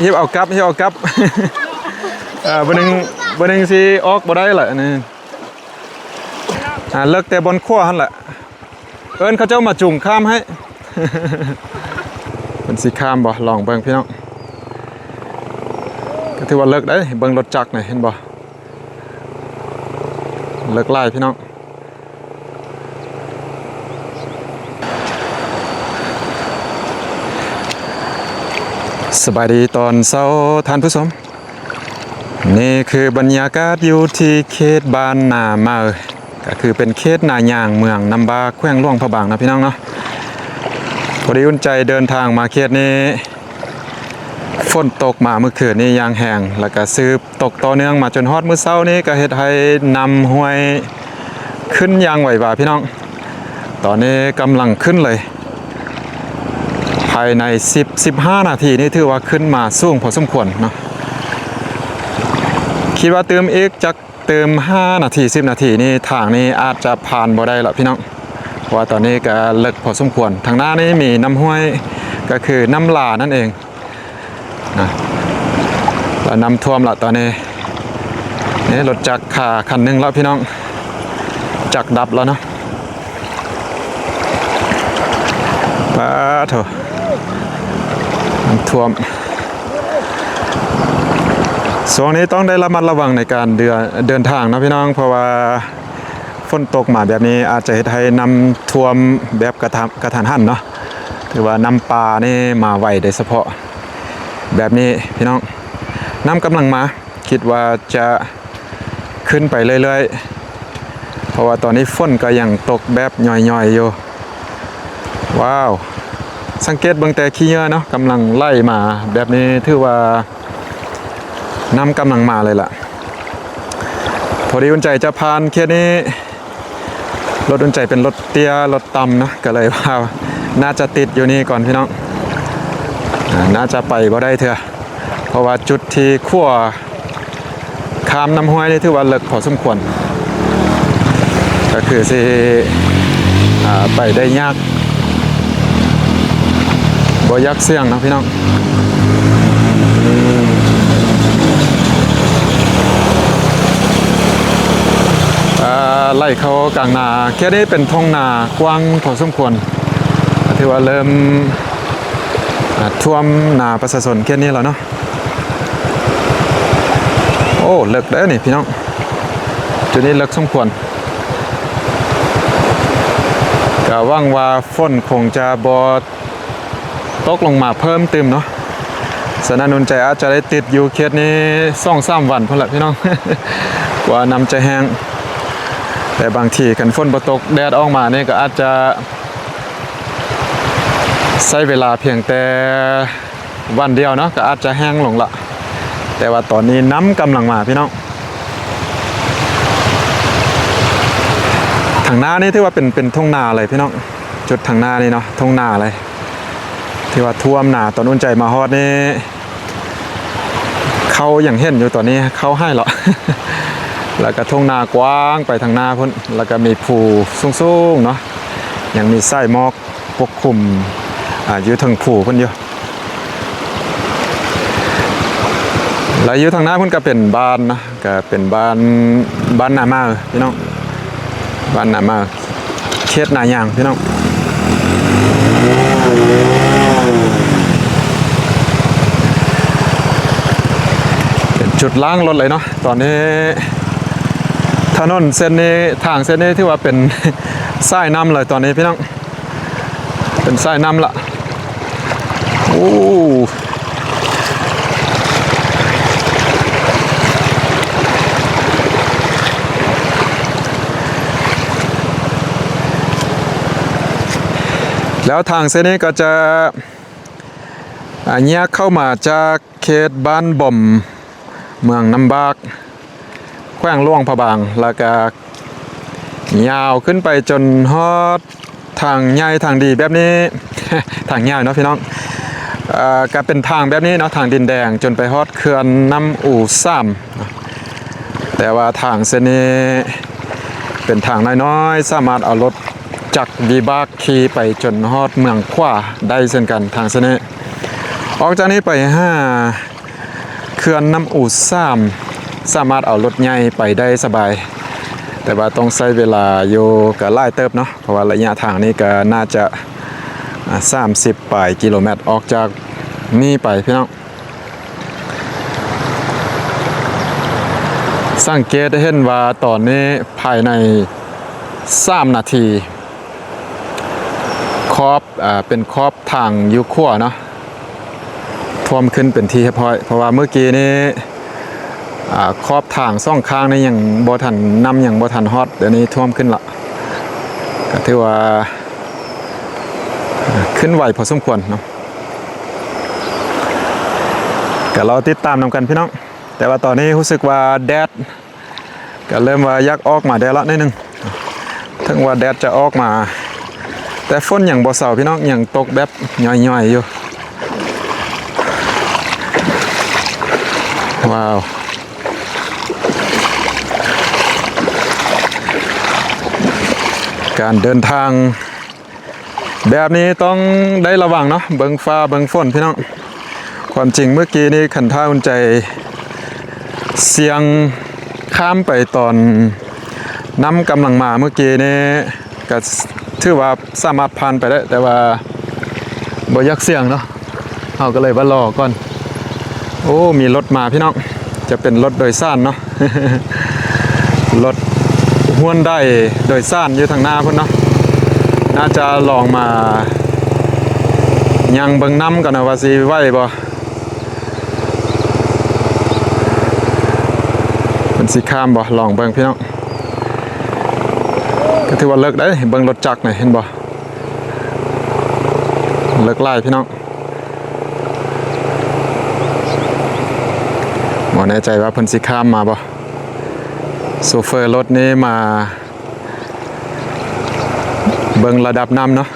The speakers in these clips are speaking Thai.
ฮิบเอากลับบนึงสิออกบ่ได้แหละนี่เลิกแต่บนขั้วหั่นแหละเอิ้นเขาเจ้ามาจุ่มข้ามให้เป็นสีข้ามบ่ลองเบิ่งพี่น้องก็ถือว่าเลิกได้เบิ่งรถจักรหน่อยเห็นบ่เลิกไล่พี่น้องสบายดีตอนเช้าท่านผู้ชมนี่คือบรรยากาศอยู่ที่เขตบ้านนามาก็คือเป็นเขตนาย่างเมืองน้ำบาแขวงหลวงพระบางนะพี่น้องเนาะพอดีอุ่นใจเดินทางมาเขตนี้ฝนตกมาเมื่อคืนนี้ยางแห้งแล้วก็ซื้อตกต่อเนื่องมาจนฮอดมื้อเช้านี้ก็เฮ็ดให้นำห้วยขึ้นยางไหวบ่าพี่น้องตอนนี้กำลังขึ้นเลยภายใน10-15 นาทีนี่ถือว่าขึ้นมาสูงพอสมควรเนาะคิดว่าเติมอีกจักเติม5 นาที10 นาทีนี่ทางนี้อาจจะผ่านบ่ได้ละพี่น้องเพราะว่าตอนนี้ก็เลิกพอสมควรทางหน้านี้มีน้ำห้วยก็คือน้ำลานั่นเองนะแล้วน้ำท่วมละตอนนี้นี่รถจักรขาคันหนึ่งแล้วพี่น้องจักรดับแล้วเนาะป้าเถอะน้ำท่วมช่วงนี้ต้องได้ระมัดระวังในการเดินทางนะพี่น้องเพราะว่าฝนตกมาแบบนี้อาจจะเฮ็ดให้น้ำท่วมแบบกระทันหันเนาะถือว่าน้ำป่านี่มาไวโดยเฉพาะแบบนี้พี่น้องน้ำกำลังมาคิดว่าจะขึ้นไปเรื่อยๆเพราะว่าตอนนี้ฝนก็ยังตกแบบย่อยๆอยู่ว้าวสังเกตเบิ่งแต่ขี้เหงื่อเนาะกำลังไล่มาแบบนี้ถือว่าน้ำกำลังมาเลยล่ะพอดีอุ่นใจจะผ่านแค่นี้รถอุ่นใจเป็นรถเตี้ยรถต่ำนะก็เลยว่าน่าจะติดอยู่นี่ก่อนพี่น้องน่าจะไปบ่ได้เถอะเพราะว่าจุดที่ขั้วข้ามน้ำห้วยนี่ถือว่าเลิกพอสมควรก็คือสิไปได้ยากบ่ยักเสี่ยงนะพี่น้องไล่เขากลางนาแค่นี้เป็นท้องนากว้างพอสมควรถือว่าเริ่มท่วมนาประชาชนแค่นี้แล้วเนาะโอ้เลิกแล้วนี่พี่น้องจุดนี้เลิกสมควรก็หวังว่าฝนคงจะบ่ตกลงมาเพิ่มเติมเนาะสนันนุนใจอาจจะได้ติดอยู่เขตนี้2-3 วันพอละพี่น้อง กว่าน้ำจะแห้งแต่บางทีกันฝนบ่ตกแดดออกมานี่ก็อาจจะใช้เวลาเพียงแต่วันเดียวเนาะก็อาจจะแห้งลงละแต่ว่าตอนนี้น้ำกำลังมาพี่น้องทางหน้านี่ถือว่าเป็นทุ่งนาเลยพี่น้องจุดทางหน้านี่เนาะทุ่งนาเลยที่ว่าท่วมนาตอนอุ่นใจมาฮอดนี่เขาอย่างเห็นอยู่ตอนนี้เขาให้เหรอ แล้วก็ทุ่งนากว้างไปทางหน้าพุ่นแล้วก็มีภูสูงๆเนาะยังมีไส้หมอกปกคลุมอยู่ทางภูพุ่นอยู่แล้วอยู่ทางหน้าพุ่นก็เป็นบ้านนะก็เป็นบ้านนามาพี่น้องบ้านนามาเขตนายางพี่น้องเป็นจุดล้างรถเลยเนาะตอนนี้ถนนเส้นนี้ทางเส้นนี้ที่ว่าเป็นสายน้ำเลยตอนนี้พี่น้องเป็นสายน้ำละโอ้แล้วทางเส้นนี้ก็จะแยกเข้ามาจากเขตบ้านบ่มเมืองน้ำบากแขวงหลวงพระบางแล้วก็ยาวขึ้นไปจนฮอดทางใหญ่ทางดีแบบนี้ ทางยาวเนาะพี่น้องก็เป็นทางแบบนี้เนาะทางดินแดงจนไปฮอดเขื่อนน้ำอู่ซ้ำแต่ว่าทางเส้นนี้เป็นทางน้อยๆสามารถเอารถจักรวิบากขี่ไปจนฮอดเมืองขวาได้เช่นกันทางเส้นนี้ ออกจากนี้ไปห้าเขื่อนน้ำอู่ซ่ามสามารถเอารถใหญ่ไปได้สบายแต่ว่าต้องใช้เวลาอยู่กับหลายเติบเนาะเพราะว่าระยะทางนี้ก็น่าจะ30 ปลายกิโลเมตรออกจากนี่ไปพี่น้องสังเกตเห็นว่าตอนนี้ภายใน3 นาทีขอบเป็นขอบทางยุคขั้วเนาะท่วมขึ้นเป็นที่เรียบร้อยเพราะว่าเมื่อกี้นี้ขอบทางซ่องข้างนี่ยังบ่ทันนำยังบ่ทันฮอดเดี๋ยวนี้ท่วมขึ้นละก็ถือว่าขึ้นไหวพอสมควรเนาะก็เราติดตามนำกันพี่น้องแต่ว่าตอนนี้รู้สึกว่าแดดก็เริ่มว่ายักออกมาได้ละนิดนึงถึงว่าแดดจะออกมาแต่ฝนอย่างบ่เศร้าพี่น้องอย่างตกแบบย่อยๆอยู่ว้าวการเดินทางแบบนี้ต้องได้ระวังเนาะเบิ่งฟ้าเบิ่งฝนพี่น้องความจริงเมื่อกี้นี้ขันท่าอุ่นใจเสียงข้ามไปตอนน้ำกำลังมาเมื่อกี้นี้ก็ถือว่าสามารถผ่านไปได้แต่ว่าบ่อยากเสี่ยงเนาะเอาก็เลยว่ารอก่อนโอ้มีรถมาพี่น้องจะเป็นรถโดยสารเนาะ รถห้วนได้โดยสารอยู่ทางหน้าพุ่นเนาะน่าจะลองมายังเบิ่งน้ำกันนะว่าสิไหวบ่เป็นสิข้ามบ่ลองเบิ่งพี่น้องก็ถือว่าเลิกได้เบิ่งรถจักรหน่อยเห็นบ่เลิกไล่พี่น้องบ่แน่ใจว่าเพิ่นสิข้ามมาบ่โซเฟอร์รถนี้มาเบิ่งระดับน้ำเนาะ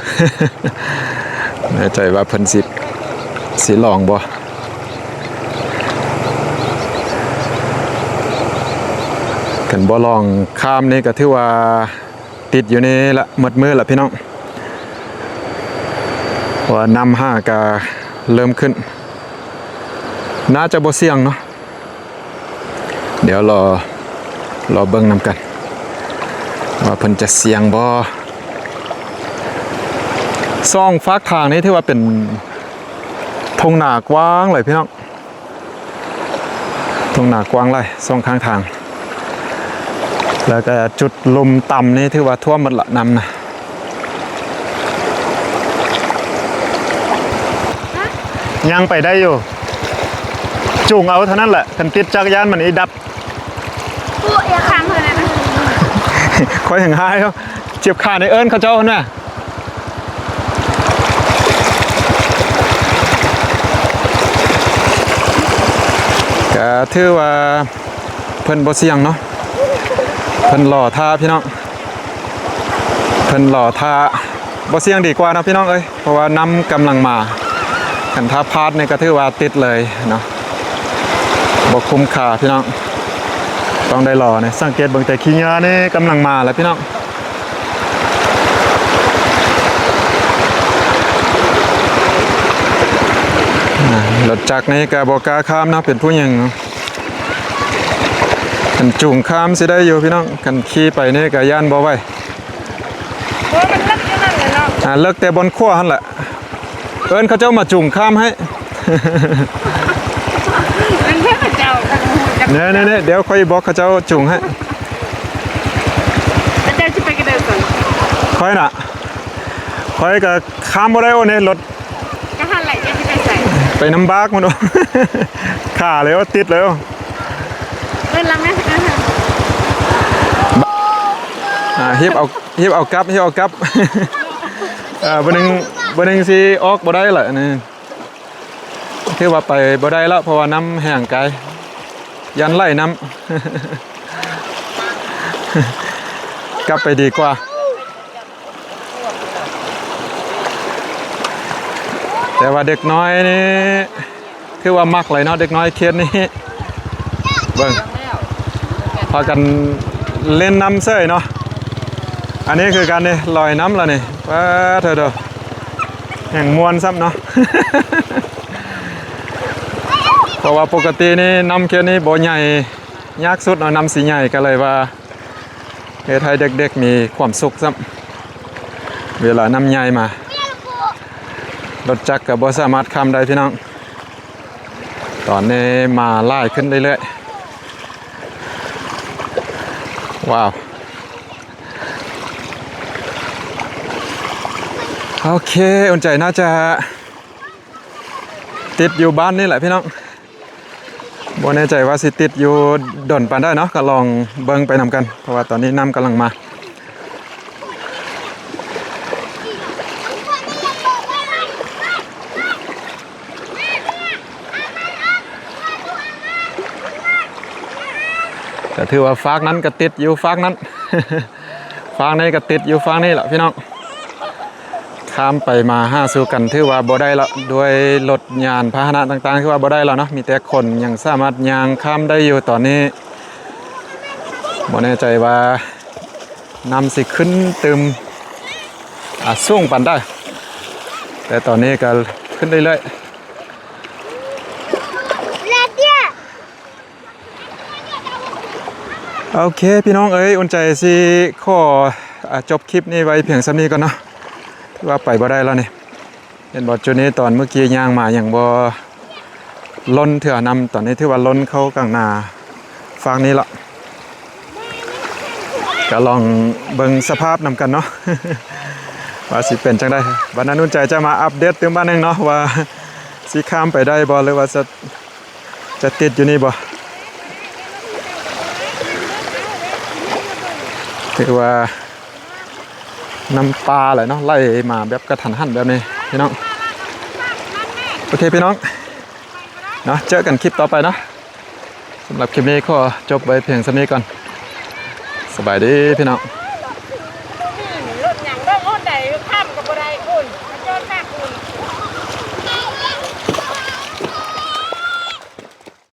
แน่ใจว่าเพิ่นสิลองบ่กันบ่ลองข้ามนี่ก็ถือว่าติดอยู่นี่ละหมดมือละพี่น้องว่าน้ำ5ก็เริ่มขึ้นน่าจะบ่เสี่ยงเนาะเดี๋ยวรอเบิ่งนำกันว่าเพิ่นจะเสี่ยงบ่ซ่องฟักทางนี้ถือว่าเป็นทงหนากว้างเลยพี่น้องทงหนากว้างเลยซ่องข้างทางแล้วก็จุดลมต่ำนี่ถือว่าท่วมหมดละน้ำนะยังไปได้อยู่จุงเอาเท่านั้นแหละกันติดจักรยานมันอีดับปุ๊อย่าค้างเลยนะค่อยถึงหายเขาเจ็บขาในเอิญเขาเจ้าน่ะก็ถือว่าเพิ่นบ่เสี่ยงเนาะเพิ่นหล่อท่าพี่น้องเพิ่นหล่อท่าบ่เสี่ยงดีกว่านะพี่น้องเอ้ยเพราะว่าน้ำกำลังมาขันท่าพาดนี่ก็ถือว่าติดเลยเนาะบ่คุ้มค่าพี่น้องต้องได้รอเนี่ยสังเกตเบิ่งแต่ขี้เหงื่อนี่กำลังมาแล้วพี่น้องรถจักรนี่ก็บ่กล้าข้ามนะเป็นผู้หญิงกันจุ่งข้ามสิได้อยู่พี่น้องกันขี่ไปนี่ก็ย่านบ่ไหวมันเลิกอยู่นั่นแหละเนาะเลิกแต่บนขั้วหั่นแหละเอิ้นเขาเจ้ามาจุ่งข้ามให้เนี่ยเดี๋ยวค่อยบอกเขาเจ้าจุ่งให้เจ้าจะไปกันเดินก่อนค่อยน่ะค่อยก็ข้ามบ่ได้โอ้เนี่ยรถก็หันไหลจะไปใส่ไปน้ำบากมันดูขาเลยว่าติดเลยเล่นละแม่ฮิบเอากลับบ่นึงสิออกบ่ได้แหละนี่ถือว่าไปบ่ได้แล้วเพราะว่าน้ำแห้งไกลยันไล่น้ำ กลับไปดีกว่าแต่ว่าเด็กน้อยนี่คือว่ามักเลยเนาะเด็กน้อยเคียนนี่เบิ่งพากันเล่นน้ำเสยเนาะอันนี้คือการนี่ลอยน้ำแล้วนี่ว้าเถอะแห่งมวนซ้ำเนาะ เพราะว่าปกตินี่น้ำเคียวนี้บ่ใหญ่ยากสุดเอาน้ำสีใหญ่ก็เลยว่าเฮ็ดให้เด็กๆมีความสุขซ้ำเวลาน้ำใหญ่มารถจักรก็บ่สามารถข้ามได้พี่น้องตอนนี้มาไล่ขึ้นเรื่อยๆว้าวโอเคอุ่นใจน่าจะติดอยู่บ้านนี่แหละพี่น้องบ่แน่ใจว่าสิติดอยู่ดนปานได้เนาะก็ลองเบิ่งไปนำกันเพราะว่าตอนนี้น้ำกำลังมาแต่ถือว่าฟากนั้นก็ติดอยู่ฟากนั้น ฟากนี้ก็ติดอยู่ฟากนี้แหละพี่น้องข้ามไปมาห้าสู่กันถือว่าบ่ได้ละด้วยรถยานพาหนะต่างๆคือว่าบ่ได้แล้วเนาะมีแต่คนยังสามารถย่างข้ามได้อยู่ตอนนี้บ่แน่ใจว่าน้ำสิขึ้นตึมสูงปานได้แต่ตอนนี้ก็ขึ้นเรื่อยๆโอเคพี่น้องเอ้ยอุ่นใจสิขอจบคลิปนี้ไว้เพียงส่ำนี้ก่อนเนาะว่าไปบ่ได้แล้วนี่เห็นบ่จุดนี้ตอนเมื่อกี้ย่างมาอย่างบ่ล้นเถื่อนำตอนนี้ถือว่าล้นเข้ากลางนาฝั่งนี้ละก็ลองเบิ่งสภาพนำกันเนาะ ว่าสิเป็นจังได๋วันนั้นนุ่นใจจะมาอัปเดตเติมบ้านนึงเนาะว่าสิข้ามไปได้บ่หรือว่าจะติดอยู่นี่บ่ถือว่าน้ำปลาเลยเนาะไล่มาแบบกระทันหันแบบนี้พี่น้องโอเคพี่น้องเนาะเจอกันคลิปต่อไปเนาะสำหรับคลิปนี้ขอจบไว้เพียงเท่านี้ก่อนสบายดีพี่น้องรถหยังเรื่องรถใดข้ามกับบ่ได้คุณจอดหน้าคุณ